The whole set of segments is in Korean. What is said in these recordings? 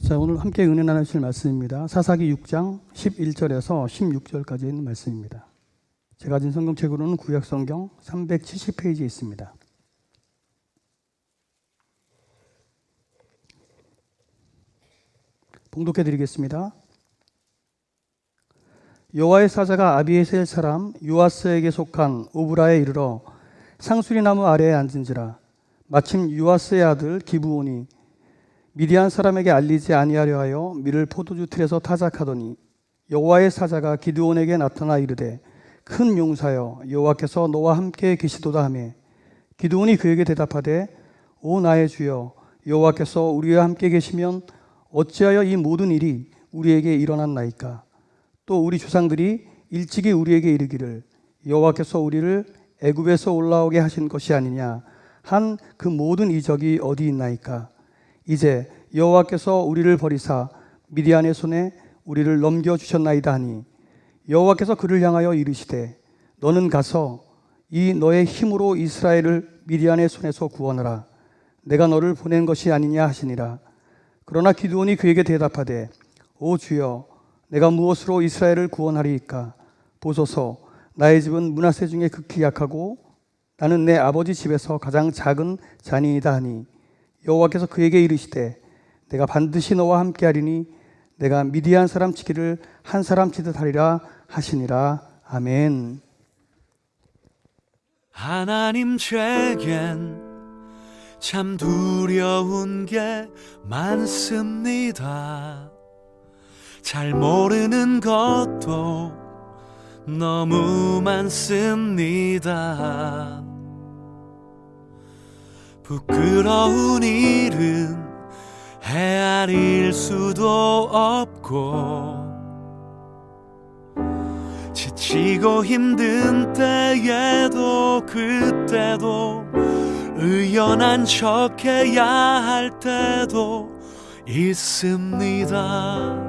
자, 오늘 함께 은혜 나누실 말씀입니다. 사사기 6장 11절에서 16절까지 있는 말씀입니다. 제가 가진 성경책으로는 구약 성경 370페이지에 있습니다. 봉독해 드리겠습니다. 여호와의 사자가 아비에셀 사람 요아스에게 속한 오브라에 이르러 상수리 나무 아래에 앉은지라. 마침 요아스의 아들 기브온이 미디안 사람에게 알리지 아니하려 하여 밀을 포도주 틀에서 타작하더니 여호와의 사자가 기드온에게 나타나 이르되 큰 용사여 여호와께서 너와 함께 계시도다 하매 기드온이 그에게 대답하되 오 나의 주여 여호와께서 우리와 함께 계시면 어찌하여 이 모든 일이 우리에게 일어났나이까. 또 우리 조상들이 일찍이 우리에게 이르기를 여호와께서 우리를 애굽에서 올라오게 하신 것이 아니냐 한 그 모든 이적이 어디 있나이까. 이제 여호와께서 우리를 버리사 미디안의 손에 우리를 넘겨주셨나이다 하니 여호와께서 그를 향하여 이르시되 너는 가서 이 너의 힘으로 이스라엘을 미디안의 손에서 구원하라. 내가 너를 보낸 것이 아니냐 하시니라. 그러나 기드온이 그에게 대답하되 오 주여 내가 무엇으로 이스라엘을 구원하리이까. 보소서 나의 집은 므낫세 중에 극히 약하고 나는 내 아버지 집에서 가장 작은 자니이다 하니 여호와께서 그에게 이르시되 내가 반드시 너와 함께하리니 내가 미디안 사람 치기를 한 사람 치듯 하리라 하시니라. 아멘. 하나님 제겐 참 두려운 게 많습니다. 잘 모르는 것도 너무 많습니다. 부끄러운 일은 헤아릴 수도 없고 지치고 힘든 때에도 그때도 의연한 척해야 할 때도 있습니다.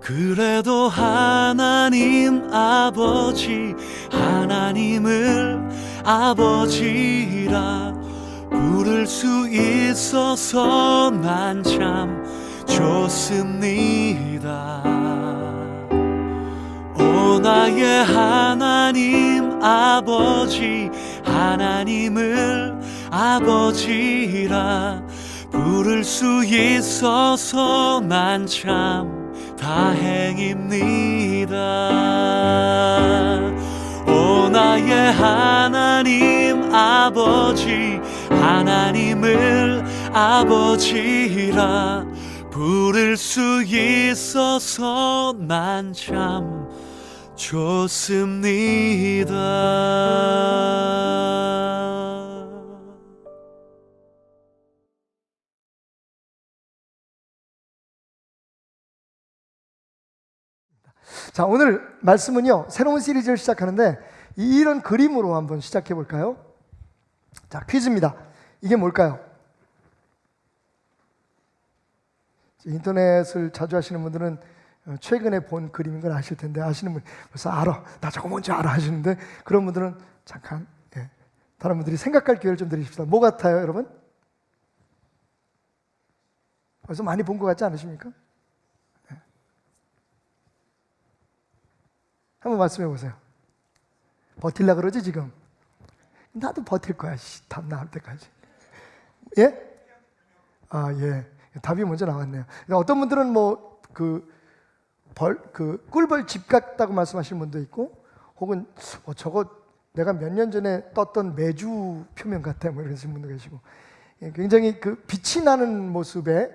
그래도 하나님 아버지 하나님을 아버지라 부를 수 있어서 난 참 좋습니다. 오 나의 하나님 아버지 하나님을 아버지라 부를 수 있어서 난 참 다행입니다. 오 나의 하나님 아버지 하나님을 아버지라 부를 수 있어서 난 참 좋습니다. 자, 오늘 말씀은요 새로운 시리즈를 시작하는데 이런 그림으로 한번 시작해 볼까요? 자, 퀴즈입니다. 이게 뭘까요? 인터넷을 자주 하시는 분들은 최근에 본 그림인 걸 아실 텐데 아시는 분 벌써 알아, 나 저거 뭔지 알아 하시는데 그런 분들은 잠깐 다른 분들이 생각할 기회를 좀 드리십시다. 뭐 같아요 여러분? 벌써 많이 본 것 같지 않으십니까? 한번 말씀해 보세요. 버틸라 그러지 지금? 나도 버틸 거야. 답 나올 때까지. 예? 아, 예. 답이 먼저 나왔네요. 그러니까 어떤 분들은 뭐 꿀벌 집 같다고 말씀하시는 분도 있고, 혹은 저거 내가 몇 년 전에 떴던 매주 표면 같아, 뭐 이러시는 분도 계시고, 굉장히 그 빛이 나는 모습의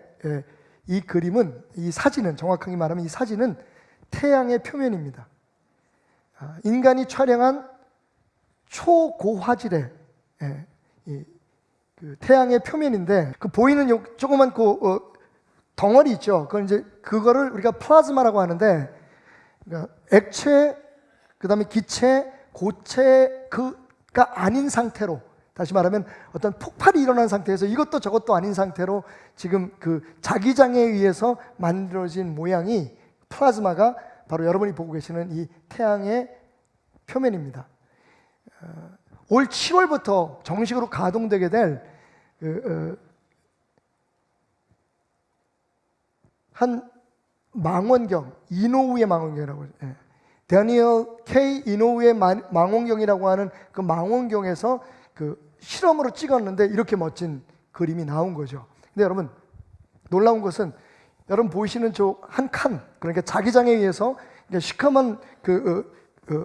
이 그림은, 이 사진은, 정확하게 말하면 이 사진은 태양의 표면입니다. 인간이 촬영한 초고화질의 그 태양의 표면인데, 그 보이는 조그만 덩어리 있죠. 그거를 우리가 플라즈마라고 하는데, 그러니까 액체, 그다음에 기체, 고체가 아닌 상태로, 다시 말하면 어떤 폭발이 일어난 상태에서 이것도 저것도 아닌 상태로 지금 그 자기장에 의해서 만들어진 모양이 플라즈마가 바로 여러분이 보고 계시는 이 태양의 표면입니다. 올 7월부터 정식으로 가동되게 될 한 망원경, 이노우의 망원경이라고, 데니얼 K 이노우의 망원경이라고 하는 그 망원경에서 그 실험으로 찍었는데 이렇게 멋진 그림이 나온 거죠. 근데 여러분, 놀라운 것은 여러분 보이시는 저 한 칸, 그러니까 자기장에 의해서 시커먼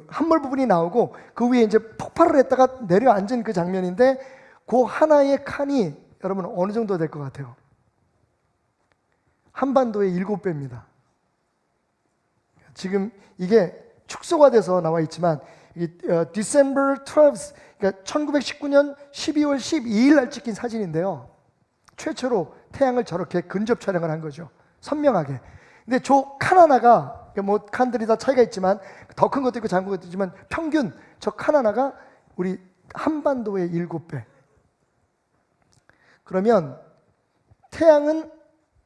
함몰 부분이 나오고 그 위에 이제 폭발을 했다가 내려앉은 그 장면인데, 그 하나의 칸이 여러분 어느 정도 될 것 같아요? 한반도의 7배입니다. 지금 이게 축소가 돼서 나와 있지만 December 12th, 그러니까 1919년 12월 12일 날 찍힌 사진인데요. 최초로 태양을 저렇게 근접 촬영을 한 거죠. 선명하게. 근데 저 칸 하나가, 뭐 칸들이 다 차이가 있지만 더 큰 것도 있고 작은 것도 있지만 평균 저 칸 하나가 우리 한반도의 7배. 그러면 태양은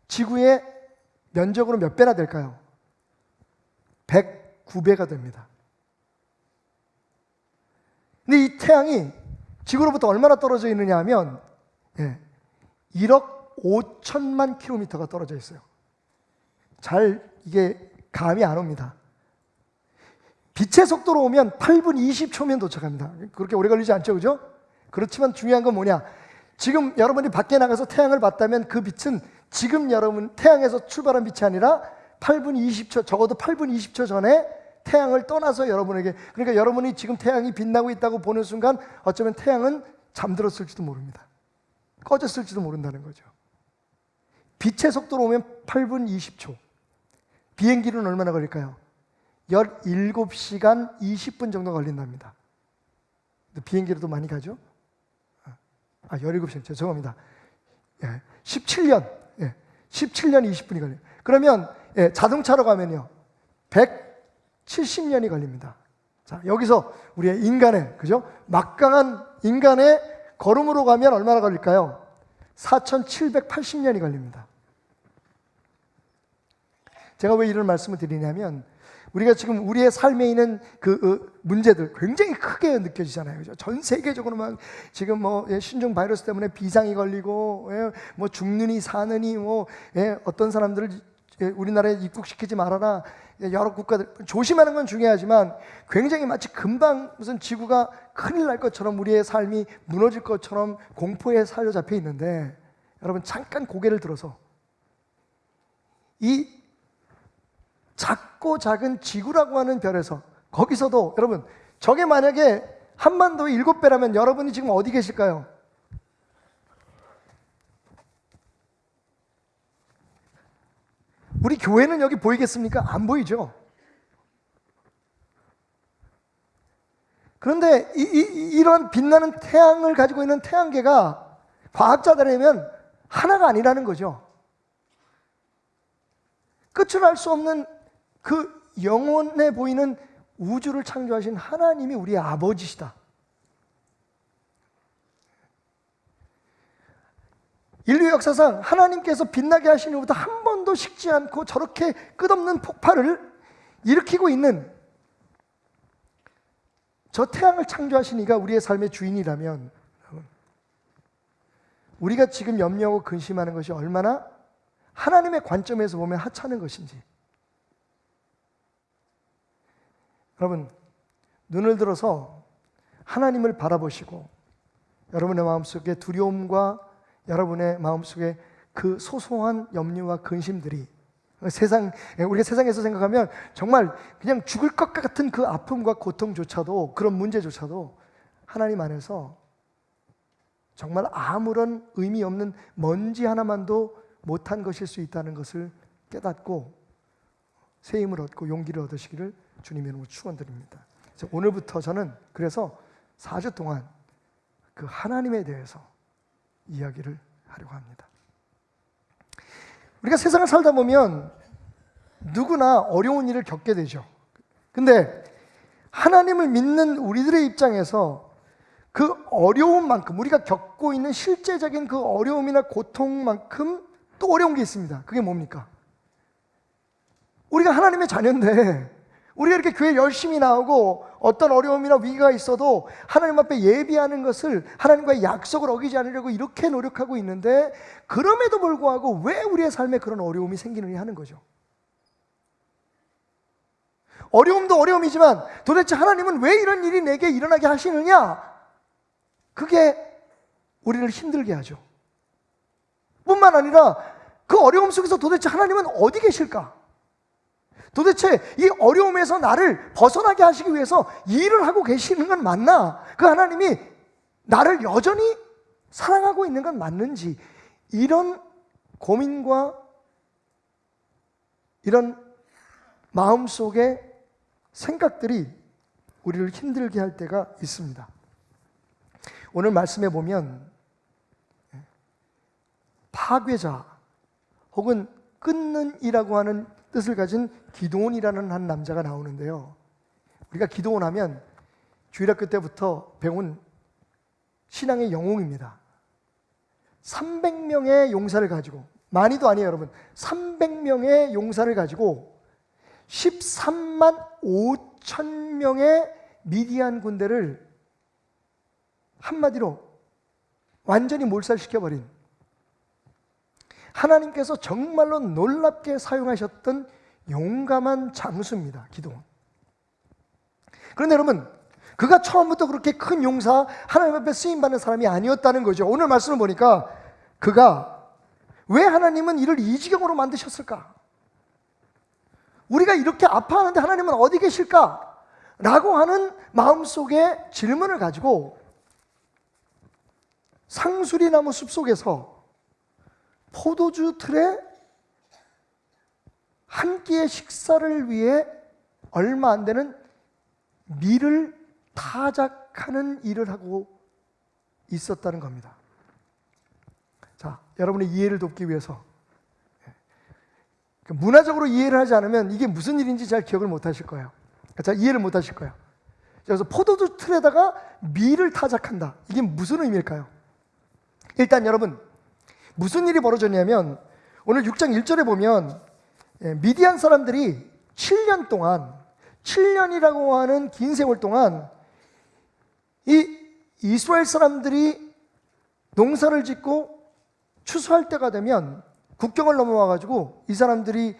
지구의 면적으로 몇 배나 될까요? 109배가 됩니다. 근데 이 태양이 지구로부터 얼마나 떨어져 있느냐 하면 1억 5천만 킬로미터가 떨어져 있어요. 잘 이게 감이 안 옵니다. 빛의 속도로 오면 8분 20초면 도착합니다. 그렇게 오래 걸리지 않죠, 그죠? 그렇지만 중요한 건 뭐냐? 지금 여러분이 밖에 나가서 태양을 봤다면 그 빛은 지금 여러분 태양에서 출발한 빛이 아니라 8분 20초, 적어도 8분 20초 전에 태양을 떠나서 여러분에게, 그러니까 여러분이 지금 태양이 빛나고 있다고 보는 순간 어쩌면 태양은 잠들었을지도 모릅니다. 꺼졌을지도 모른다는 거죠. 빛의 속도로 오면 8분 20초. 비행기로는 얼마나 걸릴까요? 17시간 20분 정도 걸린답니다. 비행기로도 많이 가죠? 17시간, 죄송합니다. 17년 20분이 걸려요. 그러면 자동차로 가면요 170년이 걸립니다. 자, 여기서 우리의 인간의, 그죠? 막강한 인간의 걸음으로 가면 얼마나 걸릴까요? 4780년이 걸립니다. 제가 왜 이런 말씀을 드리냐면, 우리가 지금 우리의 삶에 있는 문제들 굉장히 크게 느껴지잖아요. 그죠? 전 세계적으로 막 지금 뭐 신종 바이러스 때문에 비상이 걸리고, 뭐 죽느니 사느니, 뭐 어떤 사람들을 우리나라에 입국시키지 말아라. 여러 국가들 조심하는 건 중요하지만 굉장히 마치 금방 무슨 지구가 큰일 날 것처럼, 우리의 삶이 무너질 것처럼 공포에 사로잡혀 있는데, 여러분 잠깐 고개를 들어서 이 작고 작은 지구라고 하는 별에서, 거기서도 여러분 저게 만약에 한반도의 7배라면 여러분이 지금 어디 계실까요? 우리 교회는 여기 보이겠습니까? 안 보이죠? 그런데 이런 빛나는 태양을 가지고 있는 태양계가 과학자들이면 하나가 아니라는 거죠. 끝을 알 수 없는 그 영원해 보이는 우주를 창조하신 하나님이 우리의 아버지시다. 인류 역사상 하나님께서 빛나게 하신 이후부터 한 번도 식지 않고 저렇게 끝없는 폭발을 일으키고 있는 저 태양을 창조하신 이가 우리의 삶의 주인이라면, 우리가 지금 염려하고 근심하는 것이 얼마나 하나님의 관점에서 보면 하찮은 것인지. 여러분, 눈을 들어서 하나님을 바라보시고 여러분의 마음속에 두려움과 여러분의 마음속에 그 소소한 염려와 근심들이, 우리가 세상에서 생각하면 정말 그냥 죽을 것 같은 그 아픔과 고통조차도, 그런 문제조차도 하나님 안에서 정말 아무런 의미 없는 먼지 하나만도 못한 것일 수 있다는 것을 깨닫고 새 힘을 얻고 용기를 얻으시기를 주님의 이름으로 축원드립니다. 오늘부터 저는 그래서 4주 동안 그 하나님에 대해서 이야기를 하려고 합니다. 우리가 세상을 살다 보면 누구나 어려운 일을 겪게 되죠. 근데 하나님을 믿는 우리들의 입장에서 그 어려움만큼, 우리가 겪고 있는 실제적인 그 어려움이나 고통만큼 또 어려운 게 있습니다. 그게 뭡니까? 우리가 하나님의 자녀인데 우리가 이렇게 교회 열심히 나오고 어떤 어려움이나 위기가 있어도 하나님 앞에 예비하는 것을 하나님과의 약속을 어기지 않으려고 이렇게 노력하고 있는데 그럼에도 불구하고 왜 우리의 삶에 그런 어려움이 생기느냐 하는 거죠. 어려움도 어려움이지만 도대체 하나님은 왜 이런 일이 내게 일어나게 하시느냐? 그게 우리를 힘들게 하죠. 뿐만 아니라 그 어려움 속에서 도대체 하나님은 어디 계실까? 도대체 이 어려움에서 나를 벗어나게 하시기 위해서 일을 하고 계시는 건 맞나? 그 하나님이 나를 여전히 사랑하고 있는 건 맞는지, 이런 고민과 이런 마음속에 생각들이 우리를 힘들게 할 때가 있습니다. 오늘 말씀에 보면 파괴자 혹은 끊는 이라고 하는 뜻을 가진 기드온이라는 한 남자가 나오는데요. 우리가 기드온 하면 주일학교 때부터 배운 신앙의 영웅입니다. 300명의 용사를 가지고, 많이도 아니에요 여러분, 300명의 용사를 가지고 13만 5천 명의 미디안 군대를 한마디로 완전히 몰살시켜버린, 하나님께서 정말로 놀랍게 사용하셨던 용감한 장수입니다, 기드온. 그런데 여러분, 그가 처음부터 그렇게 큰 용사, 하나님 앞에 쓰임받는 사람이 아니었다는 거죠. 오늘 말씀을 보니까 그가 왜 하나님은 이를 이 지경으로 만드셨을까? 우리가 이렇게 아파하는데 하나님은 어디 계실까? 라고 하는 마음속에 질문을 가지고 상수리나무 숲속에서 포도주 틀에 한 끼의 식사를 위해 얼마 안 되는 밀을 타작하는 일을 하고 있었다는 겁니다. 자, 여러분의 이해를 돕기 위해서, 문화적으로 이해를 하지 않으면 이게 무슨 일인지 잘 기억을 못 하실 거예요. 자, 이해를 못 하실 거예요. 그래서 포도주 틀에다가 밀을 타작한다. 이게 무슨 의미일까요? 일단 여러분, 무슨 일이 벌어졌냐면 오늘 6장 1절에 보면 미디안 사람들이 7년 동안, 7년이라고 하는 긴 세월 동안 이 이스라엘 사람들이 농사를 짓고 추수할 때가 되면 국경을 넘어와 가지고 이 사람들이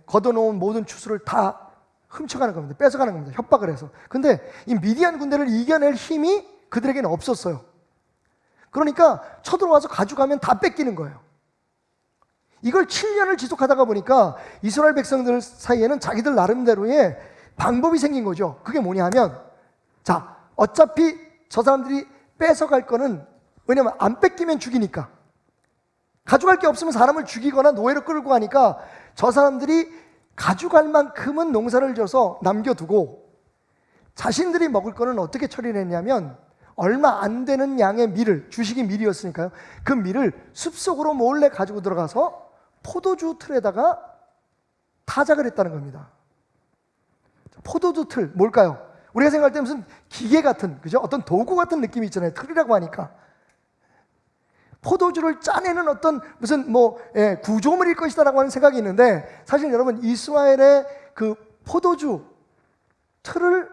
걷어놓은 모든 추수를 다 훔쳐가는 겁니다. 뺏어가는 겁니다. 협박을 해서. 근데 이 미디안 군대를 이겨낼 힘이 그들에게는 없었어요. 그러니까 쳐들어와서 가져가면 다 뺏기는 거예요. 이걸 7년을 지속하다가 보니까 이스라엘 백성들 사이에는 자기들 나름대로의 방법이 생긴 거죠. 그게 뭐냐 하면, 자, 어차피 저 사람들이 뺏어갈 거는, 왜냐면 안 뺏기면 죽이니까, 가져갈 게 없으면 사람을 죽이거나 노예로 끌고 가니까 저 사람들이 가져갈 만큼은 농사를 져서 남겨두고 자신들이 먹을 거는 어떻게 처리를 했냐면 얼마 안 되는 양의 밀을, 주식이 밀이었으니까요, 그 밀을 숲속으로 몰래 가지고 들어가서 포도주 틀에다가 타작을 했다는 겁니다. 포도주 틀, 뭘까요? 우리가 생각할 때 무슨 기계 같은, 그죠? 어떤 도구 같은 느낌이 있잖아요. 틀이라고 하니까. 포도주를 짜내는 어떤 무슨 구조물일 것이다라고 하는 생각이 있는데, 사실 여러분 이스라엘의 그 포도주 틀을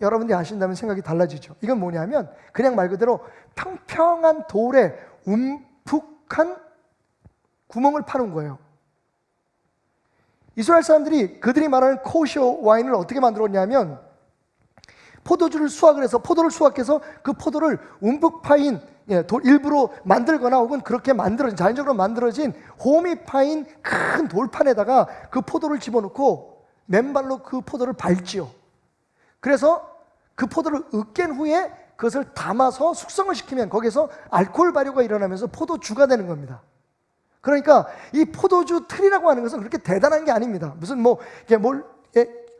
여러분들이 아신다면 생각이 달라지죠. 이건 뭐냐면 그냥 말 그대로 평평한 돌에 움푹한 구멍을 파놓은 거예요. 이스라엘 사람들이 그들이 말하는 코쇼 와인을 어떻게 만들었냐면 포도주를 수확을 해서, 포도를 수확해서 그 포도를 움푹 파인 일부러 만들거나 혹은 그렇게 만들어진, 자연적으로 만들어진 홈이 파인 큰 돌판에다가 그 포도를 집어넣고 맨발로 그 포도를 밟지요. 그래서 그 포도를 으깬 후에 그것을 담아서 숙성을 시키면 거기에서 알코올 발효가 일어나면서 포도주가 되는 겁니다. 그러니까 이 포도주 틀이라고 하는 것은 그렇게 대단한 게 아닙니다. 무슨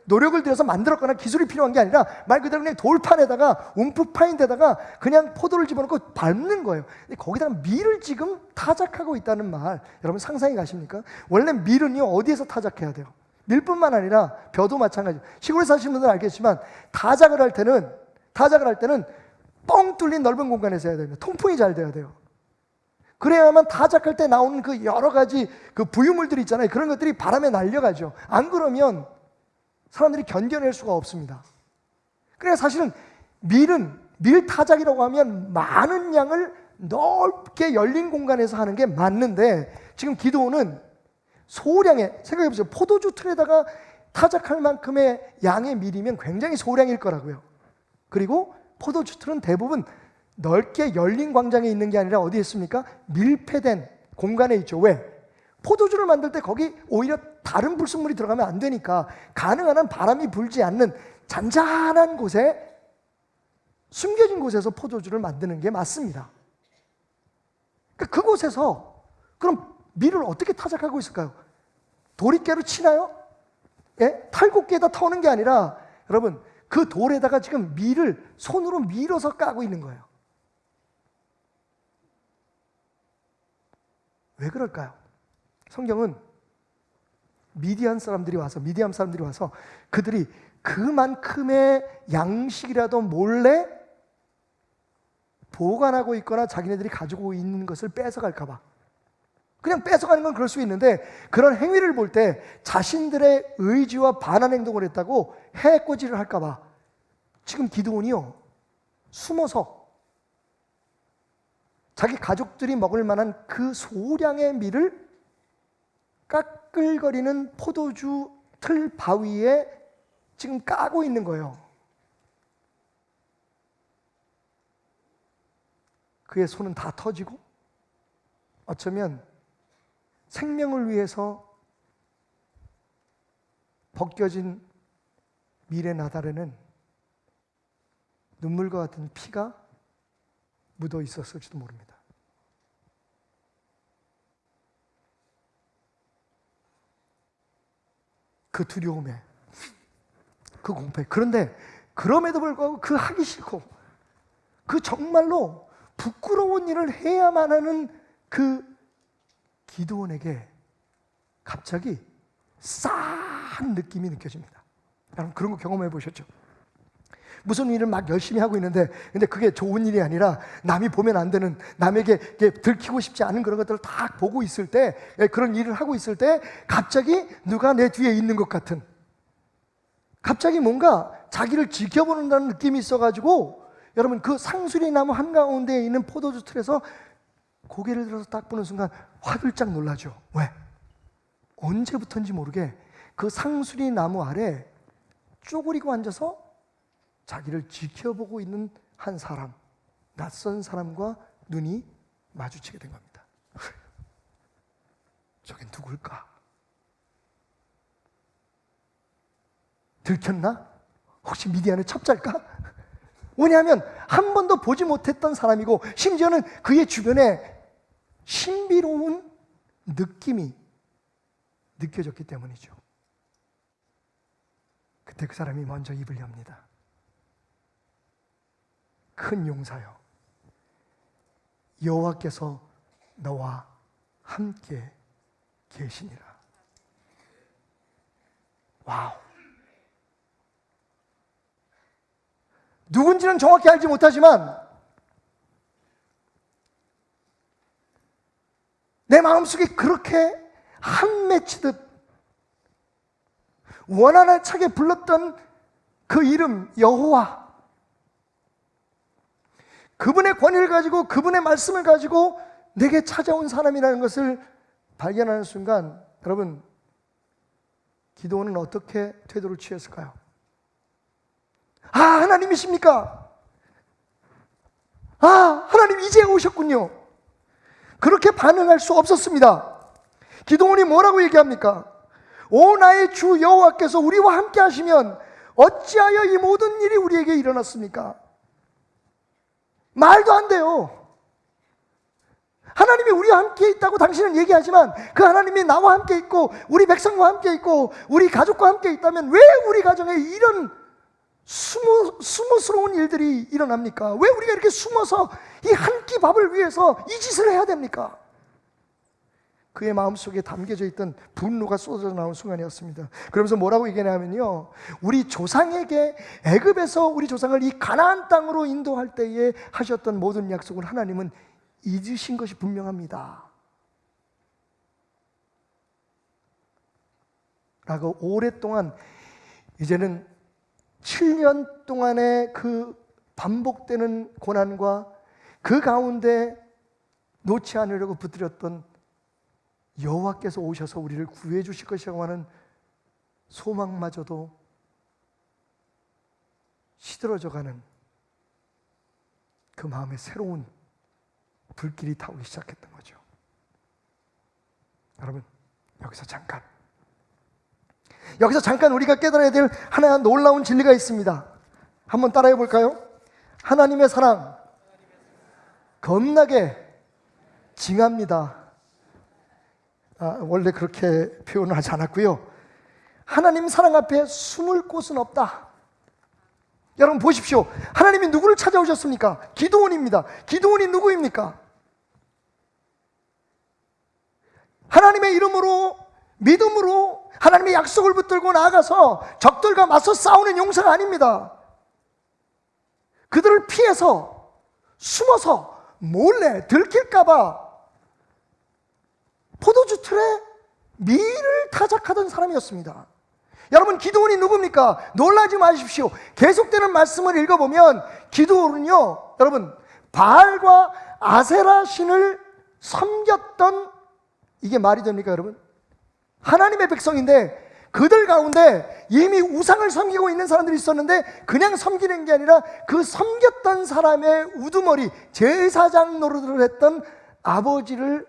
노력을 들여서 만들었거나 기술이 필요한 게 아니라 말 그대로 그냥 돌판에다가 움푹 파인 데다가 그냥 포도를 집어넣고 밟는 거예요. 근데 거기다가 밀을 지금 타작하고 있다는 말, 여러분 상상이 가십니까? 원래 밀은요 어디에서 타작해야 돼요? 밀뿐만 아니라 벼도 마찬가지예요. 시골에 사시는 분들은 알겠지만 타작을 할 때는 뻥 뚫린 넓은 공간에서 해야 됩니다. 통풍이 잘 돼야 돼요. 그래야만 타작할 때 나오는 그 여러 가지 그 부유물들이 있잖아요. 그런 것들이 바람에 날려가죠. 안 그러면 사람들이 견뎌낼 수가 없습니다. 그러니까 사실은 밀 타작이라고 하면 많은 양을 넓게 열린 공간에서 하는 게 맞는데, 지금 기드온은 소량의, 생각해 보세요. 포도주 틀에다가 타작할 만큼의 양의 밀이면 굉장히 소량일 거라고요. 그리고 포도주 틀은 대부분 넓게 열린 광장에 있는 게 아니라 어디에 있습니까? 밀폐된 공간에 있죠. 왜? 포도주를 만들 때 거기 오히려 다른 불순물이 들어가면 안 되니까 가능한 한 바람이 불지 않는 잔잔한 곳에, 숨겨진 곳에서 포도주를 만드는 게 맞습니다. 그러니까 그곳에서 그럼 밀을 어떻게 타작하고 있을까요? 도리깨로 치나요? 예? 탈곡기에다 터는 게 아니라 여러분, 그 돌에다가 지금 밀을 손으로 밀어서 까고 있는 거예요. 왜 그럴까요? 성경은 미디안 사람들이 와서 그들이 그만큼의 양식이라도 몰래 보관하고 있거나 자기네들이 가지고 있는 것을 뺏어갈까 봐, 그냥 뺏어가는 건 그럴 수 있는데, 그런 행위를 볼 때 자신들의 의지와 반한 행동을 했다고 해코지를 할까 봐 지금 기드온이요, 숨어서 자기 가족들이 먹을 만한 그 소량의 밀을 까끌거리는 포도주 틀 바위에 지금 까고 있는 거예요. 그의 손은 다 터지고, 어쩌면 생명을 위해서 벗겨진 밀의 나달에는 눈물과 같은 피가 묻어 있었을지도 모릅니다. 그 두려움에, 그 공포에, 그런데 그럼에도 불구하고 그 하기 싫고 그 정말로 부끄러운 일을 해야만 하는 그 기드온에게 갑자기 싸한 느낌이 느껴집니다. 여러분, 그런 거 경험해 보셨죠? 무슨 일을 막 열심히 하고 있는데, 근데 그게 좋은 일이 아니라 남이 보면 안 되는, 남에게 들키고 싶지 않은 그런 것들을 다 보고 있을 때, 그런 일을 하고 있을 때 갑자기 누가 내 뒤에 있는 것 같은, 갑자기 뭔가 자기를 지켜보는다는 느낌이 있어가지고, 여러분, 그 상수리 나무 한가운데에 있는 포도주 틀에서 고개를 들어서 딱 보는 순간 화들짝 놀라죠. 왜? 언제부턴지 모르게 그 상수리 나무 아래 쪼그리고 앉아서 자기를 지켜보고 있는 한 사람, 낯선 사람과 눈이 마주치게 된 겁니다. 저게 누굴까? 들켰나? 혹시 미디안의 첩자일까? 왜냐하면 한 번도 보지 못했던 사람이고, 심지어는 그의 주변에 신비로운 느낌이 느껴졌기 때문이죠. 그때 그 사람이 먼저 입을 엽니다. 큰 용사여, 여호와께서 너와 함께 계시니라. 와우. 누군지는 정확히 알지 못하지만 내 마음속에 그렇게 한 맺히듯 원한알차게 불렀던 그 이름 여호와, 그분의 권위를 가지고, 그분의 말씀을 가지고 내게 찾아온 사람이라는 것을 발견하는 순간, 여러분, 기드온은 어떻게 태도를 취했을까요? 아, 하나님이십니까? 아, 하나님 이제 오셨군요. 그렇게 반응할 수 없었습니다. 기드온이 뭐라고 얘기합니까? 오 나의 주 여호와께서 우리와 함께 하시면 어찌하여 이 모든 일이 우리에게 일어났습니까? 말도 안 돼요. 하나님이 우리와 함께 있다고 당신은 얘기하지만, 그 하나님이 나와 함께 있고 우리 백성과 함께 있고 우리 가족과 함께 있다면 왜 우리 가정에 이런 숨어스러운 일들이 일어납니까? 왜 우리가 이렇게 숨어서 이 한 끼 밥을 위해서 이 짓을 해야 됩니까? 그의 마음속에 담겨져 있던 분노가 쏟아져 나온 순간이었습니다. 그러면서 뭐라고 얘기하냐면요, 우리 조상에게 애굽에서 우리 조상을 이 가나안 땅으로 인도할 때에 하셨던 모든 약속을 하나님은 잊으신 것이 분명합니다 라고 오랫동안 이제는 7년 동안의 그 반복되는 고난과 그 가운데 놓지 않으려고 붙들었던 여호와께서 오셔서 우리를 구해 주실 것이라고 하는 소망마저도 시들어져가는 그 마음에 새로운 불길이 타오기 시작했던 거죠. 여러분, 여기서 잠깐 우리가 깨달아야 될 하나 놀라운 진리가 있습니다. 한번 따라해 볼까요? 하나님의 사랑 겁나게 징합니다. 원래 그렇게 표현을 하지 않았고요. 하나님 사랑 앞에 숨을 곳은 없다. 여러분 보십시오. 하나님이 누구를 찾아오셨습니까? 기드온입니다. 기드온이 누구입니까? 하나님의 이름으로, 믿음으로 하나님의 약속을 붙들고 나아가서 적들과 맞서 싸우는 용사가 아닙니다. 그들을 피해서 숨어서 몰래 들킬까봐 포도주 틀에 밀을 타작하던 사람이었습니다. 여러분, 기드온이 누굽니까? 놀라지 마십시오. 계속되는 말씀을 읽어보면 기드온은요, 여러분, 바알과 아세라 신을 섬겼던, 이게 말이 됩니까 여러분? 하나님의 백성인데 그들 가운데 이미 우상을 섬기고 있는 사람들이 있었는데 그냥 섬기는 게 아니라 그 섬겼던 사람의 우두머리, 제사장 노릇을 했던 아버지로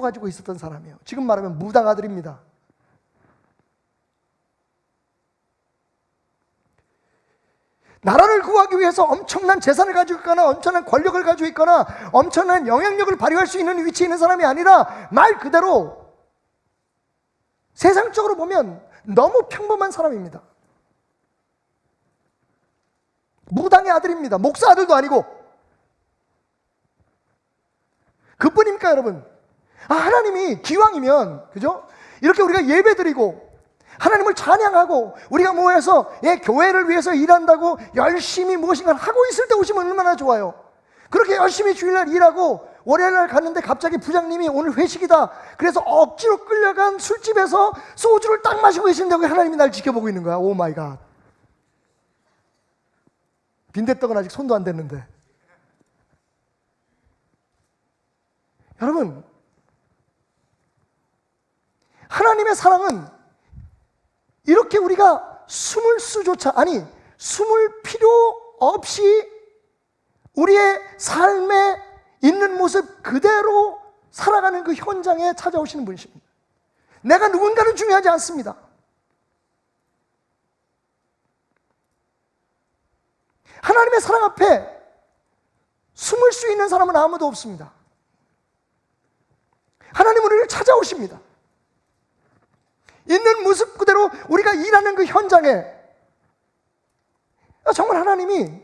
가지고 있었던 사람이에요. 지금 말하면 무당 아들입니다. 나라를 구하기 위해서 엄청난 재산을 가지고 있거나 엄청난 권력을 가지고 있거나 엄청난 영향력을 발휘할 수 있는 위치에 있는 사람이 아니라 말 그대로 세상적으로 보면 너무 평범한 사람입니다. 무당의 아들입니다. 목사 아들도 아니고. 그뿐입니까 여러분? 하나님이 기왕이면, 그죠? 이렇게 우리가 예배드리고 하나님을 찬양하고 우리가 모여서 교회를 위해서 일한다고 열심히 무엇인가를 하고 있을 때 오시면 얼마나 좋아요. 그렇게 열심히 주일날 일하고 월요일날 갔는데 갑자기 부장님이 오늘 회식이다, 그래서 억지로 끌려간 술집에서 소주를 딱 마시고 계신다고 하나님이 날 지켜보고 있는 거야. 오 마이 갓. 빈대떡은 아직 손도 안 댔는데. 여러분, 하나님의 사랑은 이렇게 우리가 숨을 필요 없이 우리의 삶에 있는 모습 그대로 살아가는 그 현장에 찾아오시는 분이십니다. 내가 누군가는 중요하지 않습니다. 하나님의 사랑 앞에 숨을 수 있는 사람은 아무도 없습니다. 하나님은 우리를 찾아오십니다. 있는 모습 그대로 우리가 일하는 그 현장에 정말 하나님이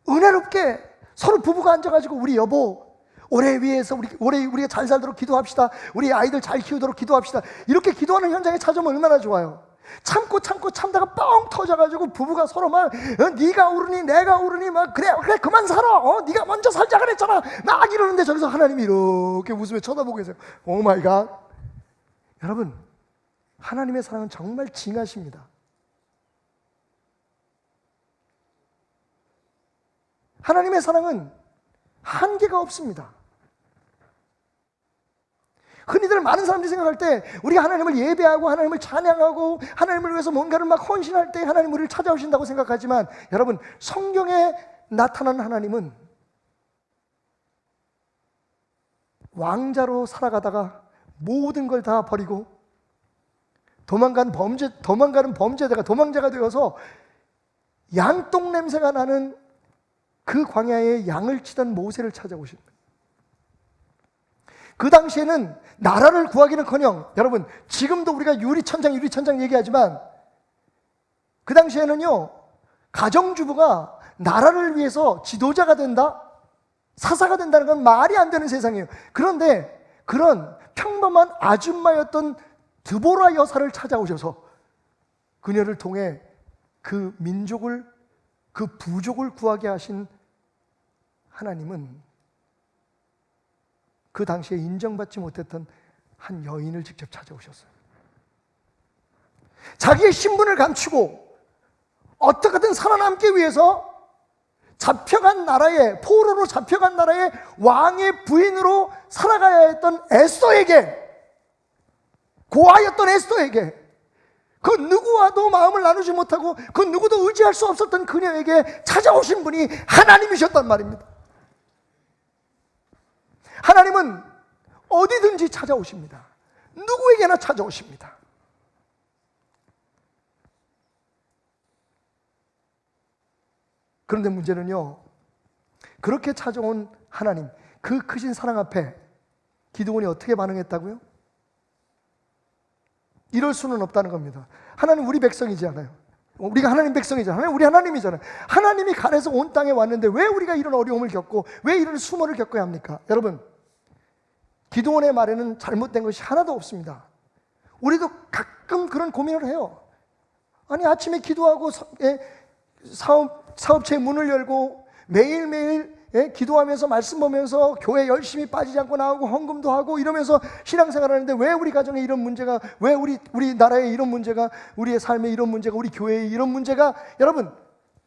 은혜롭게 서로 부부가 앉아가지고 우리 여보 올해 위해서 우리가 잘 살도록 기도합시다. 우리 아이들 잘 키우도록 기도합시다. 이렇게 기도하는 현장에 찾아오면 얼마나 좋아요. 참다가 뻥 터져가지고 부부가 서로 막 네가 오르니 내가 오르니 막 그래 그만 살아. 네가 먼저 살자 그랬잖아. 막 이러는데 저기서 하나님이 이렇게 웃으며 쳐다보고 계세요. 오 마이 갓. 여러분, 하나님의 사랑은 정말 징하십니다. 하나님의 사랑은 한계가 없습니다. 흔히들 많은 사람들이 생각할 때 우리가 하나님을 예배하고 하나님을 찬양하고 하나님을 위해서 뭔가를 막 헌신할 때 하나님 우리를 찾아오신다고 생각하지만, 여러분, 성경에 나타난 하나님은 왕자로 살아가다가 모든 걸 다 버리고 도망가는 범죄자가 되어서 양똥 냄새가 나는 그 광야에 양을 치던 모세를 찾아오십니다. 그 당시에는 나라를 구하기는커녕, 여러분, 지금도 우리가 유리천장 얘기하지만 그 당시에는요, 가정주부가 나라를 위해서 지도자가 된다, 사사가 된다는 건 말이 안 되는 세상이에요. 그런데 그런 평범한 아줌마였던 드보라 여사를 찾아오셔서 그녀를 통해 그 민족을, 그 부족을 구하게 하신 하나님은 그 당시에 인정받지 못했던 한 여인을 직접 찾아오셨어요. 자기의 신분을 감추고 어떻게든 살아남기 위해서 잡혀간 나라의, 포로로 잡혀간 나라의 왕의 부인으로 살아가야 했던 에스더에게, 고아였던 에스더에게, 그 누구와도 마음을 나누지 못하고 그 누구도 의지할 수 없었던 그녀에게 찾아오신 분이 하나님이셨단 말입니다. 하나님은 어디든지 찾아오십니다. 누구에게나 찾아오십니다. 그런데 문제는요, 그렇게 찾아온 하나님, 그 크신 사랑 앞에 기드온이 어떻게 반응했다고요? 이럴 수는 없다는 겁니다. 하나님 우리 백성이잖아요. 우리가 하나님 백성이잖아요. 우리 하나님이잖아요. 하나님이 가래서 온 땅에 왔는데 왜 우리가 이런 어려움을 겪고 왜 이런 수모를 겪어야 합니까? 여러분, 기드온의 말에는 잘못된 것이 하나도 없습니다. 우리도 가끔 그런 고민을 해요. 아니, 아침에 기도하고 사업체 문을 열고 매일매일 기도하면서 말씀 보면서 교회 열심히 빠지지 않고 나오고 헌금도 하고 이러면서 신앙생활을 하는데 왜 우리 가정에 이런 문제가, 왜 우리 나라에 이런 문제가, 우리의 삶에 이런 문제가, 우리 교회에 이런 문제가, 여러분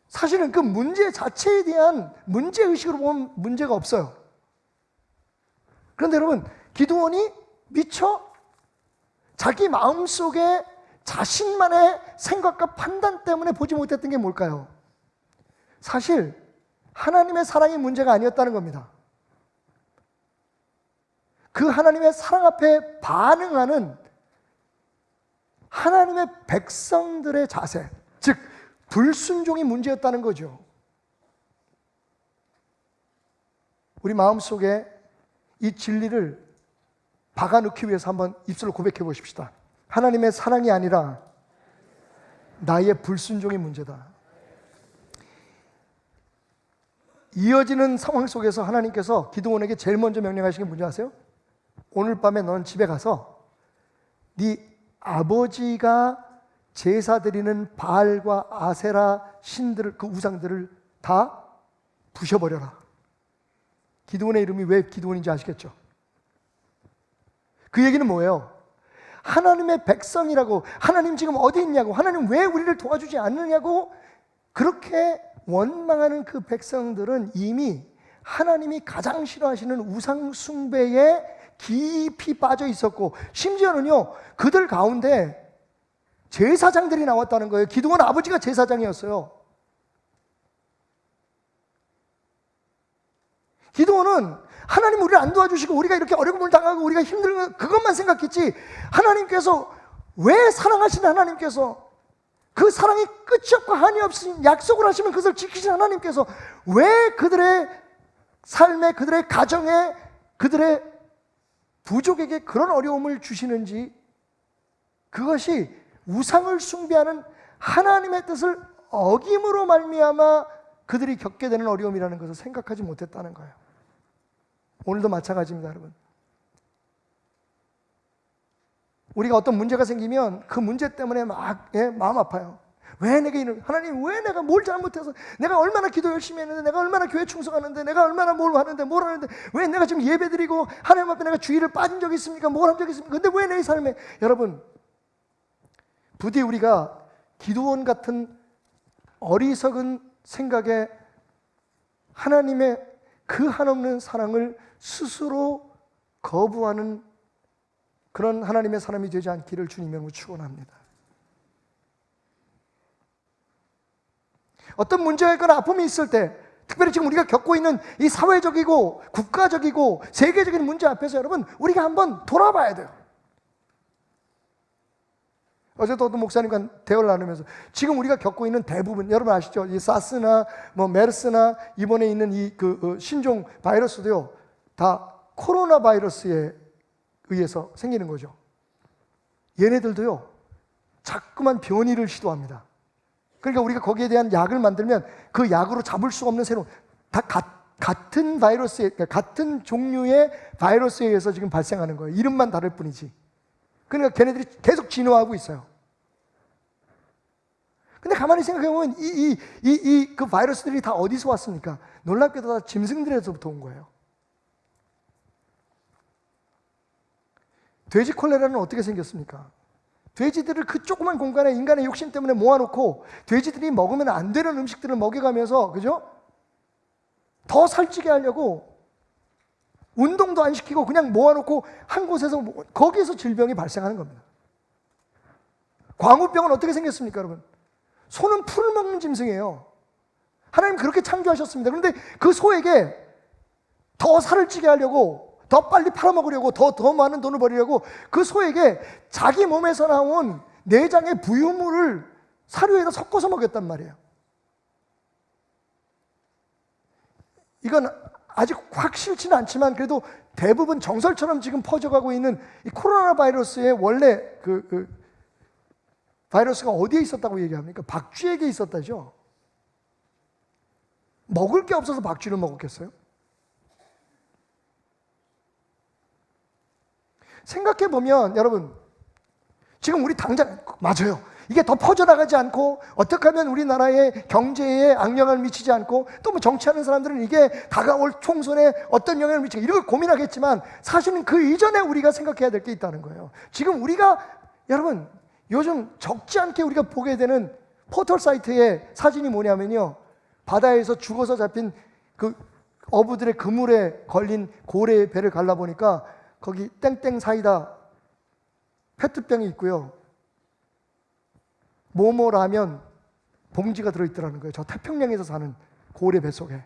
사실은 그 문제 자체에 대한 문제의식으로 보면 문제가 없어요. 그런데 여러분, 기드온이 미처 자기 마음속에 자신만의 생각과 판단 때문에 보지 못했던 게 뭘까요? 사실 하나님의 사랑이 문제가 아니었다는 겁니다. 그 하나님의 사랑 앞에 반응하는 하나님의 백성들의 자세, 즉 불순종이 문제였다는 거죠. 우리 마음속에 이 진리를 박아넣기 위해서 한번 입술로 고백해 보십시다. 하나님의 사랑이 아니라 나의 불순종이 문제다. 이어지는 상황 속에서 하나님께서 기드온에게 제일 먼저 명령하신 게 뭔지 아세요? 오늘 밤에 너는 집에 가서 네 아버지가 제사 드리는 바알과 아세라 신들을, 그 우상들을 다 부셔버려라. 기드온의 이름이 왜 기드온인지 아시겠죠? 그 얘기는 뭐예요? 하나님의 백성이라고, 하나님 지금 어디 있냐고, 하나님 왜 우리를 도와주지 않느냐고 그렇게 원망하는 그 백성들은 이미 하나님이 가장 싫어하시는 우상 숭배에 깊이 빠져 있었고, 심지어는요 그들 가운데 제사장들이 나왔다는 거예요. 기드온 아버지가 제사장이었어요. 기드온은 하나님 우리를 안 도와주시고 우리가 이렇게 어려움을 당하고 우리가 힘든 그것만 생각했지, 하나님께서, 왜 사랑하시는 하나님께서, 그 사랑이 끝이 없고 한이 없으신 약속을 하시면 그것을 지키신 하나님께서 왜 그들의 삶에, 그들의 가정에, 그들의 부족에게 그런 어려움을 주시는지, 그것이 우상을 숭배하는 하나님의 뜻을 어김으로 말미암아 그들이 겪게 되는 어려움이라는 것을 생각하지 못했다는 거예요. 오늘도 마찬가지입니다, 여러분. 우리가 어떤 문제가 생기면 그 문제 때문에 막 마음 아파요. 왜 내가 이런, 하나님 왜 내가 뭘 잘못해서, 내가 얼마나 기도 열심히 했는데, 내가 얼마나 교회 충성하는데, 내가 얼마나 뭘 하는데 왜 내가 지금 예배드리고 하나님 앞에 내가 주일을 빠진 적이 있습니까? 뭘 한 적이 있습니까? 근데 왜 내 삶에, 여러분 부디 우리가 기드온 같은 어리석은 생각에 하나님의 그 한없는 사랑을 스스로 거부하는 그런 하나님의 사람이 되지 않기를 주님으로 축원합니다. 어떤 문제가 있거나 아픔이 있을 때, 특별히 지금 우리가 겪고 있는 이 사회적이고 국가적이고 세계적인 문제 앞에서 여러분 우리가 한번 돌아봐야 돼요. 어제도 어떤 목사님과 대화를 나누면서 지금 우리가 겪고 있는 대부분, 여러분 아시죠? 이 사스나 메르스나 이번에 있는 이 신종 바이러스도요 다 코로나 바이러스에 의해서 생기는 거죠. 얘네들도요 자꾸만 변이를 시도합니다. 그러니까 우리가 거기에 대한 약을 만들면 그 약으로 잡을 수 없는 새로운, 다 같은 바이러스에, 같은 종류의 바이러스에 의해서 지금 발생하는 거예요. 이름만 다를 뿐이지. 그러니까 걔네들이 계속 진화하고 있어요. 근데 가만히 생각해보면 그 바이러스들이 다 어디서 왔습니까? 놀랍게도 다 짐승들에서부터 온 거예요. 돼지 콜레라는 어떻게 생겼습니까? 돼지들을 그 조그만 공간에 인간의 욕심 때문에 모아놓고 돼지들이 먹으면 안 되는 음식들을 먹여가면서, 그죠? 더 살찌게 하려고 운동도 안 시키고 그냥 모아놓고 한 곳에서 거기에서 질병이 발생하는 겁니다. 광우병은 어떻게 생겼습니까, 여러분? 소는 풀을 먹는 짐승이에요. 하나님 그렇게 창조하셨습니다. 그런데 그 소에게 더 살을 찌게 하려고, 더 빨리 팔아먹으려고, 더 많은 돈을 벌이려고 그 소에게 자기 몸에서 나온 내장의 부유물을 사료에다 섞어서 먹였단 말이에요. 이건 아직 확실치는 않지만 그래도 대부분 정설처럼 지금 퍼져가고 있는 이 코로나 바이러스의 원래 바이러스가 어디에 있었다고 얘기합니까? 박쥐에게 있었다죠. 먹을 게 없어서 박쥐를 먹었겠어요? 생각해보면 여러분, 지금 우리 당장, 맞아요, 이게 더 퍼져나가지 않고 어떻게 하면 우리나라의 경제에 악영향을 미치지 않고 또 뭐 정치하는 사람들은 이게 다가올 총선에 어떤 영향을 미치고 이런 걸 고민하겠지만 사실은 그 이전에 우리가 생각해야 될 게 있다는 거예요. 지금 우리가, 여러분, 요즘 적지 않게 우리가 보게 되는 포털 사이트의 사진이 뭐냐면요, 바다에서 죽어서 잡힌 그 어부들의 그물에 걸린 고래의 배를 갈라보니까 거기 땡땡 사이다 페트병이 있고요, 모모 라면 봉지가 들어있더라는 거예요. 저 태평양에서 사는 고래 뱃속에.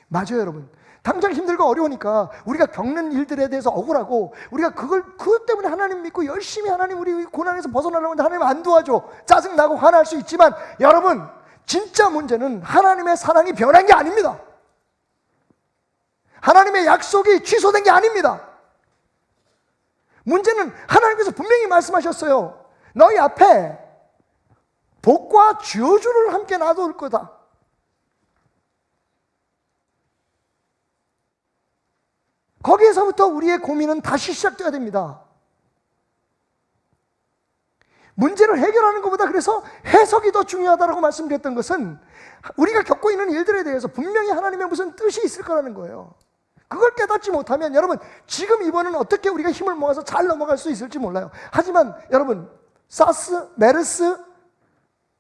맞아요, 여러분. 당장 힘들고 어려우니까 우리가 겪는 일들에 대해서 억울하고 우리가 그것 때문에 하나님 믿고 열심히 하나님 우리 고난에서 벗어나려고 하는데 하나님 안 도와줘, 짜증나고 화날 수 있지만 여러분, 진짜 문제는 하나님의 사랑이 변한 게 아닙니다. 하나님의 약속이 취소된 게 아닙니다. 문제는 하나님께서 분명히 말씀하셨어요. 너희 앞에 복과 저주를 함께 놔둘 거다. 거기에서부터 우리의 고민은 다시 시작돼야 됩니다. 문제를 해결하는 것보다 그래서 해석이 더 중요하다고 말씀드렸던 것은 우리가 겪고 있는 일들에 대해서 분명히 하나님의 무슨 뜻이 있을 거라는 거예요. 그걸 깨닫지 못하면 여러분, 지금 이번은 어떻게 우리가 힘을 모아서 잘 넘어갈 수 있을지 몰라요. 하지만 여러분, 사스, 메르스,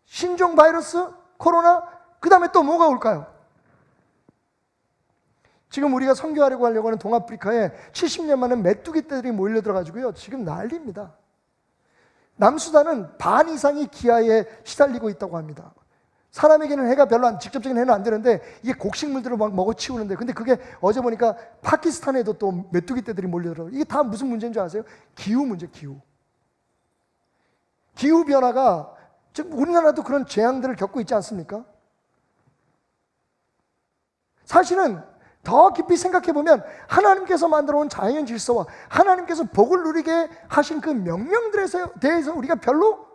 신종 바이러스, 코로나, 그 다음에 또 뭐가 올까요? 지금 우리가 선교하려고 하려고 하는 동아프리카에 70년 만에 메뚜기 떼들이 몰려들어가지고요, 지금 난리입니다. 남수단은 반 이상이 기아에 시달리고 있다고 합니다. 사람에게는 해가 별로 직접적인 해는 안 되는데 이게 곡식물들을 막 먹어치우는데, 근데 그게 어제 보니까 파키스탄에도 또 메뚜기 떼들이 몰려들어. 이게 다 무슨 문제인 줄 아세요? 기후 문제, 기후. 기후 변화가, 지금 우리나라도 그런 재앙들을 겪고 있지 않습니까? 사실은 더 깊이 생각해보면 하나님께서 만들어 온 자연 질서와 하나님께서 복을 누리게 하신 그 명령들에 대해서 우리가 별로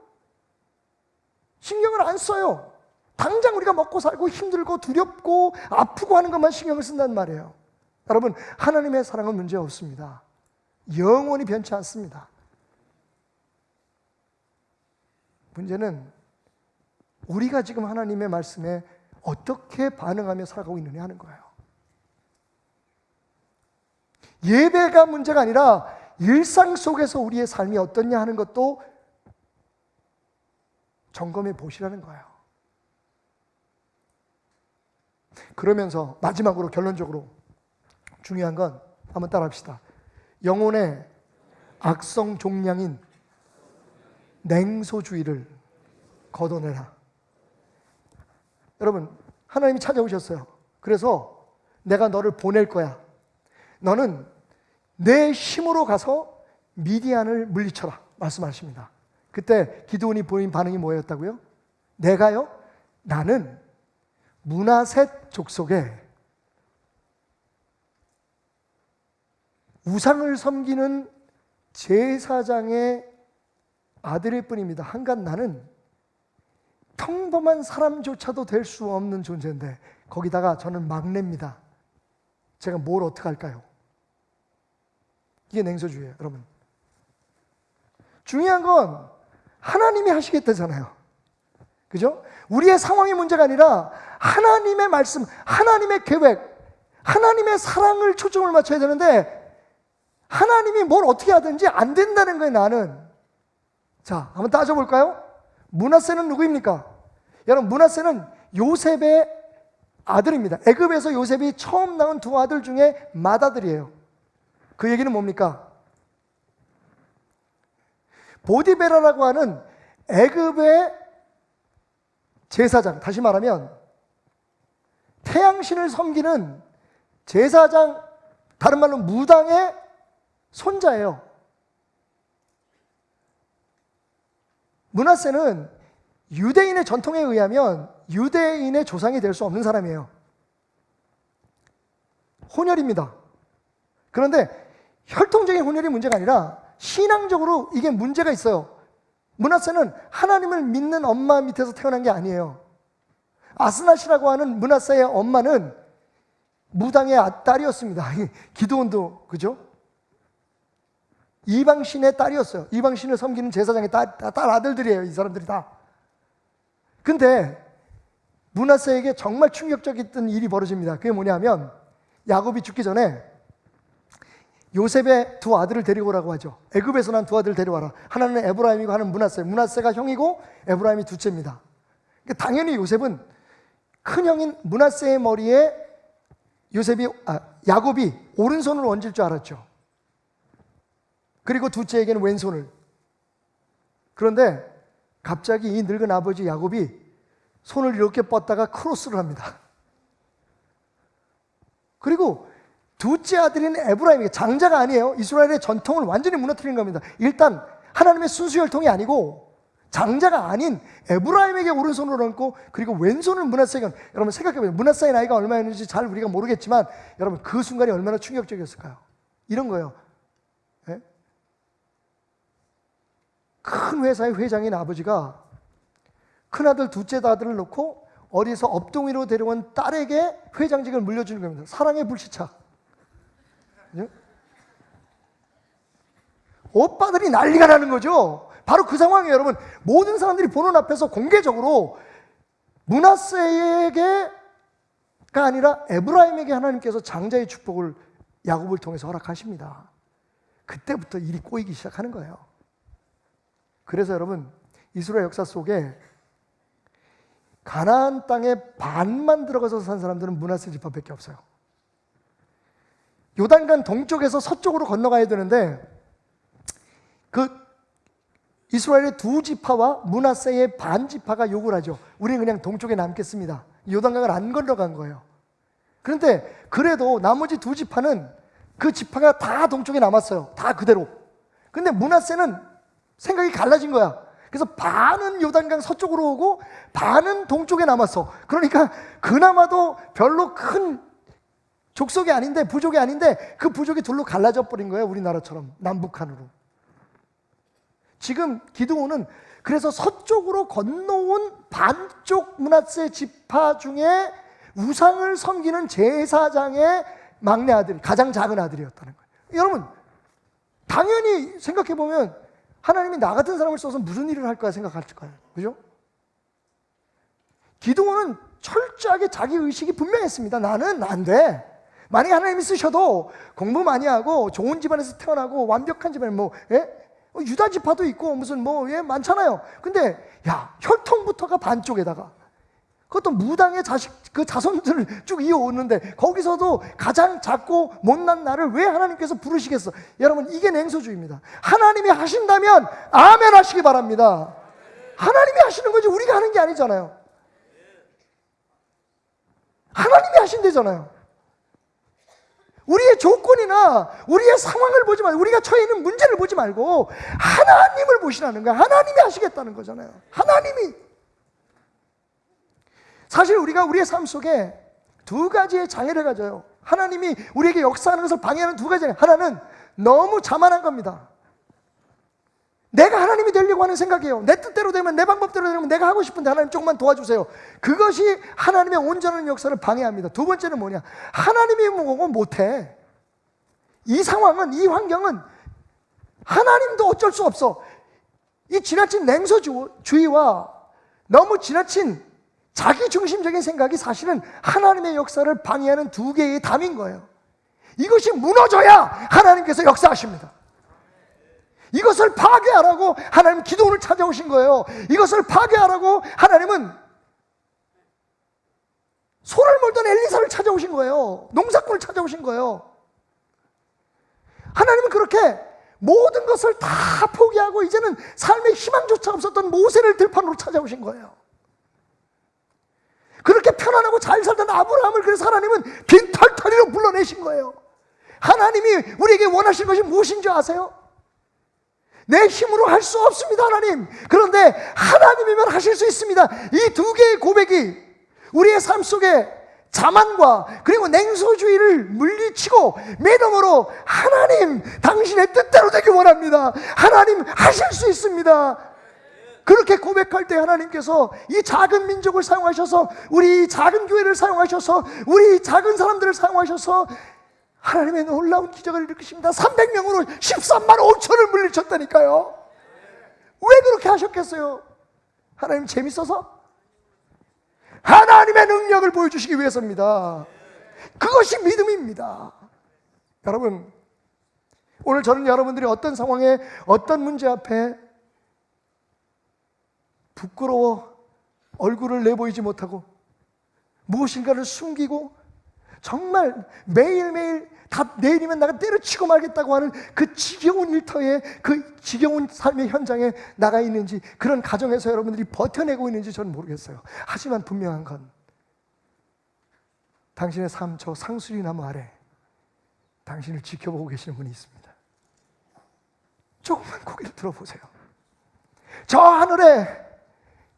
신경을 안 써요. 당장 우리가 먹고 살고 힘들고 두렵고 아프고 하는 것만 신경을 쓴단 말이에요. 여러분, 하나님의 사랑은 문제 없습니다. 영원히 변치 않습니다. 문제는 우리가 지금 하나님의 말씀에 어떻게 반응하며 살아가고 있느냐 하는 거예요. 예배가 문제가 아니라 일상 속에서 우리의 삶이 어떻냐 하는 것도 점검해 보시라는 거예요. 그러면서 마지막으로 결론적으로 중요한 건 한번 따라합시다. 영혼의 악성 종량인 냉소주의를 걷어내라. 여러분, 하나님이 찾아오셨어요. 그래서 내가 너를 보낼 거야. 너는 내 힘으로 가서 미디안을 물리쳐라 말씀하십니다. 그때 기드온이 보인 반응이 뭐였다고요? 내가요? 나는 므낫셋 족속에 우상을 섬기는 제사장의 아들일 뿐입니다. 한간 나는 평범한 사람조차도 될 수 없는 존재인데 거기다가 저는 막내입니다. 제가 뭘 어떻게 할까요? 이게 냉소주의예요, 여러분. 중요한 건 하나님이 하시겠다잖아요. 그죠? 우리의 상황이 문제가 아니라 하나님의 말씀, 하나님의 계획, 하나님의 사랑을 초점을 맞춰야 되는데 하나님이 뭘 어떻게 하든지 안 된다는 거예요, 나는. 자, 한번 따져볼까요? 므낫세는 누구입니까? 여러분, 므낫세는 요셉의 아들입니다. 애굽에서 요셉이 처음 낳은 두 아들 중에 맏아들이에요. 그 얘기는 뭡니까? 보디베라라고 하는 애굽의 제사장, 다시 말하면 태양신을 섬기는 제사장, 다른 말로 무당의 손자예요. 므낫세는 유대인의 전통에 의하면 유대인의 조상이 될 수 없는 사람이에요. 혼혈입니다. 그런데 혈통적인 혼혈이 문제가 아니라 신앙적으로 이게 문제가 있어요. 므낫세는 하나님을 믿는 엄마 밑에서 태어난 게 아니에요. 아스낫이라고 하는 므낫세의 엄마는 무당의 딸이었습니다. 기드온도 그죠? 이방신의 딸이었어요. 이방신을 섬기는 제사장의 딸 아들들이에요. 이 사람들이 다. 근데 므낫세에게 정말 충격적인 일이 벌어집니다. 그게 뭐냐면 야곱이 죽기 전에 요셉의 두 아들을 데리고 오라고 하죠. 애굽에서 난 두 아들을 데려와라. 하나는 에브라임이고 하나는 므낫세. 므낫세가 형이고 에브라임이 둘째입니다. 그러니까 당연히 요셉은 큰 형인 므낫세의 머리에 야곱이 오른손을 얹을 줄 알았죠. 그리고 둘째에게는 왼손을. 그런데 갑자기 이 늙은 아버지 야곱이 손을 이렇게 뻗다가 크로스를 합니다. 그리고 둘째 아들인 에브라임에게, 장자가 아니에요. 이스라엘의 전통을 완전히 무너뜨린 겁니다. 일단 하나님의 순수 혈통이 아니고 장자가 아닌 에브라임에게 오른손을 얹고 그리고 왼손을 므낫세에게. 여러분 생각해보세요. 므낫세의 나이가 얼마였는지 잘 우리가 모르겠지만 여러분 그 순간이 얼마나 충격적이었을까요? 이런 거예요. 네? 큰 회사의 회장인 아버지가 큰아들 둘째 아들을 놓고 어디서 업동위로 데려온 딸에게 회장직을 물려주는 겁니다. 사랑의 불시착. 오빠들이 난리가 나는 거죠. 바로 그 상황이에요. 여러분, 모든 사람들이 보는 앞에서 공개적으로 므낫세에게가 아니라 에브라임에게 하나님께서 장자의 축복을 야곱을 통해서 허락하십니다. 그때부터 일이 꼬이기 시작하는 거예요. 그래서 여러분, 이스라엘 역사 속에 가나안 땅에 반만 들어가서 산 사람들은 므낫세 지파밖에 없어요. 요단강 동쪽에서 서쪽으로 건너가야 되는데 그 이스라엘의 두 지파와 므낫세의 반 지파가 욕을 하죠. 우리는 그냥 동쪽에 남겠습니다. 요단강을 안 건너간 거예요. 그런데 그래도 나머지 두 지파는 그 지파가 다 동쪽에 남았어요. 다 그대로. 근데 므낫세는 생각이 갈라진 거야. 그래서 반은 요단강 서쪽으로 오고 반은 동쪽에 남았어. 그러니까 그나마도 별로 큰 족속이 아닌데, 부족이 아닌데 그 부족이 둘로 갈라져 버린 거예요. 우리나라처럼 남북한으로. 지금 기드온은 그래서 서쪽으로 건너온 반쪽 므낫세 지파 중에 우상을 섬기는 제사장의 막내 아들, 가장 작은 아들이었다는 거예요. 여러분, 당연히 생각해 보면 하나님이 나 같은 사람을 써서 무슨 일을 할 거야 생각할 거예요. 그죠? 기드온은 철저하게 자기 의식이 분명했습니다. 나는 안 돼. 만약에 하나님이 쓰셔도 공부 많이 하고 좋은 집안에서 태어나고 완벽한 집안, 유다 지파도 있고 무슨 많잖아요. 근데 혈통부터가 반쪽에다가 그것도 무당의 그 자손들을 쭉 이어오는데 거기서도 가장 작고 못난 나를 왜 하나님께서 부르시겠어? 여러분, 이게 냉소주의입니다. 하나님이 하신다면 아멘 하시기 바랍니다. 하나님이 하시는 거지 우리가 하는 게 아니잖아요. 하나님이 하신대잖아요. 우리의 조건이나 우리의 상황을 보지 말고, 우리가 처해 있는 문제를 보지 말고 하나님을 보시라는 거야. 하나님이 하시겠다는 거잖아요. 하나님이. 사실 우리가 우리의 삶 속에 두 가지의 장애를 가져요. 하나님이 우리에게 역사하는 것을 방해하는 두 가지. 하나는 너무 자만한 겁니다. 내가 하나님이 되려고 하는 생각이에요. 내 뜻대로 되면, 내 방법대로 되면 내가 하고 싶은데 하나님 조금만 도와주세요. 그것이 하나님의 온전한 역사를 방해합니다. 두 번째는 뭐냐? 하나님이 뭐고 못해. 이 상황은, 이 환경은 하나님도 어쩔 수 없어. 이 지나친 냉소주의와 너무 지나친 자기 중심적인 생각이 사실은 하나님의 역사를 방해하는 두 개의 담인 거예요. 이것이 무너져야 하나님께서 역사하십니다. 이것을 파괴하라고 하나님 기도를 찾아오신 거예요. 이것을 파괴하라고 하나님은 소를 몰던 엘리사를 찾아오신 거예요. 농사꾼을 찾아오신 거예요. 하나님은 그렇게 모든 것을 다 포기하고 이제는 삶의 희망조차 없었던 모세를 들판으로 찾아오신 거예요. 그렇게 편안하고 잘 살던 아브라함을 그래서 하나님은 빈털터리로 불러내신 거예요. 하나님이 우리에게 원하시는 것이 무엇인지 아세요? 내 힘으로 할 수 없습니다, 하나님. 그런데 하나님이면 하실 수 있습니다. 이 두 개의 고백이 우리의 삶 속에 자만과 그리고 냉소주의를 물리치고 매덤으로 하나님, 당신의 뜻대로 되기 원합니다. 하나님 하실 수 있습니다. 그렇게 고백할 때 하나님께서 이 작은 민족을 사용하셔서, 우리 작은 교회를 사용하셔서, 우리 작은 사람들을 사용하셔서 하나님의 놀라운 기적을 일으키십니다. 300명으로 13만 5천을 물리쳤다니까요. 왜 그렇게 하셨겠어요? 하나님 재밌어서? 하나님의 능력을 보여주시기 위해서입니다. 그것이 믿음입니다. 여러분, 오늘 저는 여러분들이 어떤 상황에, 어떤 문제 앞에 부끄러워 얼굴을 내보이지 못하고 무엇인가를 숨기고 정말 매일매일 다 내일이면 나가 때려치고 말겠다고 하는 그 지겨운 일터에, 그 지겨운 삶의 현장에 나가 있는지, 그런 가정에서 여러분들이 버텨내고 있는지 저는 모르겠어요. 하지만 분명한 건 당신의 삶 저 상수리 나무 아래 당신을 지켜보고 계시는 분이 있습니다. 조금만 고개를 들어보세요. 저 하늘에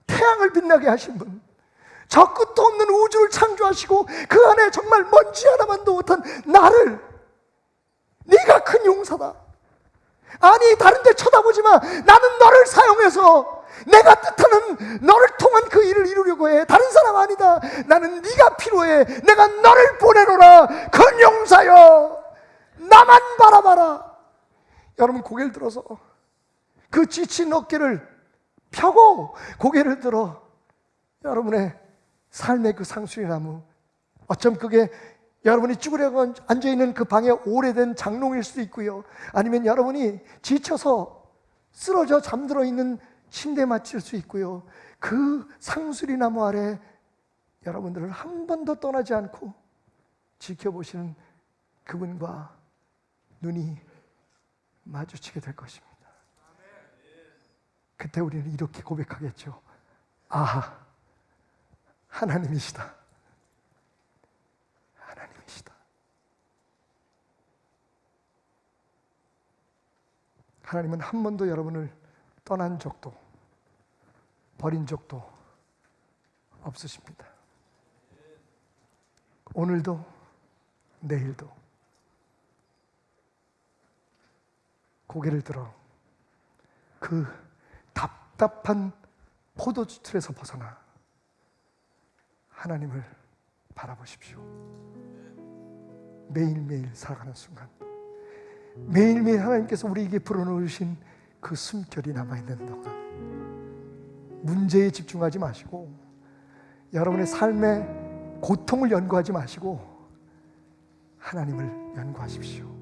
태양을 빛나게 하신 분, 저 끝도 없는 우주를 창조하시고 그 안에 정말 먼지 하나만도 못한 나를, 네가 큰 용사다. 아니, 다른 데 쳐다보지 마. 나는 너를 사용해서 내가 뜻하는 너를 통한 그 일을 이루려고 해. 다른 사람 아니다. 나는 네가 필요해. 내가 너를 보내노라. 큰 용사여, 나만 바라봐라. 여러분, 고개를 들어서 그 지친 어깨를 펴고 고개를 들어 여러분의 삶의 그 상수리 나무, 어쩜 그게 여러분이 쭈그려 앉아있는 그 방에 오래된 장롱일 수도 있고요, 아니면 여러분이 지쳐서 쓰러져 잠들어 있는 침대에 맞출 수 있고요. 그 상수리 나무 아래 여러분들을 한 번도 떠나지 않고 지켜보시는 그분과 눈이 마주치게 될 것입니다. 그때 우리는 이렇게 고백하겠죠. 아, 하나님이시다. 하나님이시다. 하나님은 한 번도 여러분을 떠난 적도 버린 적도 없으십니다. 오늘도 내일도 고개를 들어 그 답답한 포도주 틀에서 벗어나 하나님을 바라보십시오. 매일매일 살아가는 순간, 매일매일 하나님께서 우리에게 불어넣으신 그 숨결이 남아있는 동안 문제에 집중하지 마시고, 여러분의 삶의 고통을 연구하지 마시고 하나님을 연구하십시오.